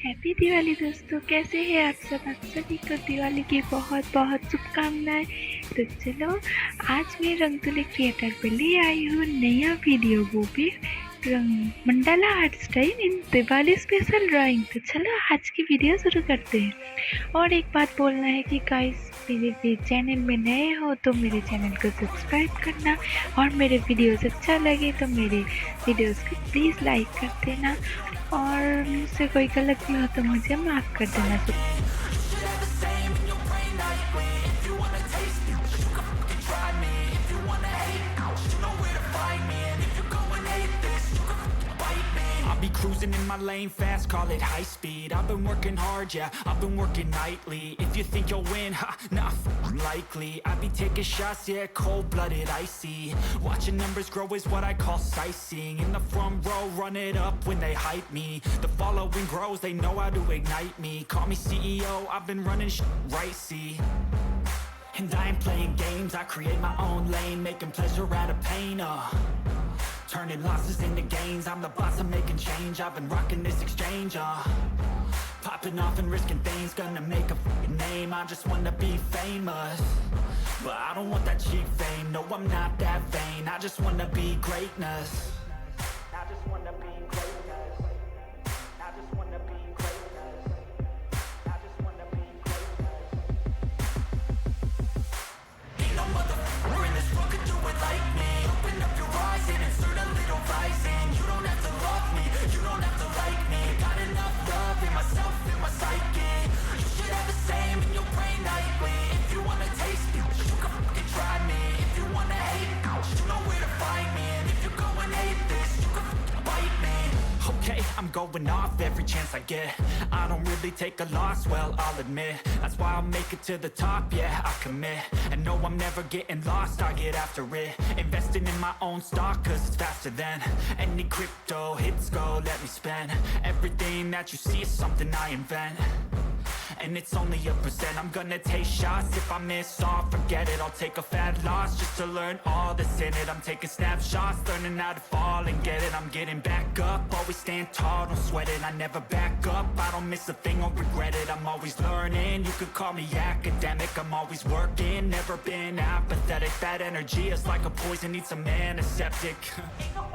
Happy Diwali दोस्तों, कैसे हैं आप सब। आप सभी को दिवाली की बहुत बहुत शुभकामनाएं। तो चलो, आज मैं रंगोली क्रिएटर पे ले आई हूँ नया वीडियो, वो भी रंग mandala art style in Diwali special drawing. तो चलो आज की वीडियो शुरू करते हैं। और एक बात बोलना है कि गाइस, मेरे चैनल में नए हो तो मेरे चैनल को सब्सक्राइब करना, और मेरे वीडियोस अच्छा लगे तो मेरे वीडियोस को प्लीज़ लाइक कर देना, और मुझसे कोई गलती हो तो मुझे माफ़ कर देना। I'll be cruising in my lane fast, call it high speed. I've been working hard, yeah, I've been working nightly. If you think you'll win, ha, nah, likely. I be taking shots, yeah, cold-blooded, icy. Watching numbers grow is what I call sightseeing. In the front row, run it up when they hype me. The following grows, they know how to ignite me. Call me CEO, I've been running right, see. And I ain't playing games, I create my own lane, making pleasure out of pain, turning losses into gains. I'm the boss, I'm making change. I've been rocking this exchange, popping off and risking things. Gonna make a f***ing name. I just wanna be famous, but I don't want that cheap fame. No, I'm not that vain. I just wanna be greatness. I just wanna be greatness. I just wanna be greatness. I just wanna be greatness. Ain't no motherfucker in this world could do it like me. Open up your eyes and insert a little rising. You don't have to love me, you don't have to like me. Got enough love in myself, in my psyche. You should have the same in your brain nightly. If you wanna taste it, you can fucking try me. If you wanna hate, you know where to find me. And if you're going hate this, you can fucking bite me. Okay, I'm going off every chance I get. I don't really take a loss, well, I'll admit. That's why I'll make it to the top, yeah, I commit. And no, I'm never getting lost, I get after it. Investing in my own stock, cause it's faster than any crypto hits go, let me spend. Everything that you see is something I invent, and it's only a percent. I'm gonna take shots, if I miss all, forget it. I'll take a fat loss just to learn all that's in it. I'm taking snapshots, learning how to fall and get it. I'm getting back up, always stand tall, don't sweat it. I never back up, I don't miss a thing or regret it. I'm always learning, you could call me academic. I'm always working, never been apathetic. That energy is like a poison, needs some antiseptic. Ain't no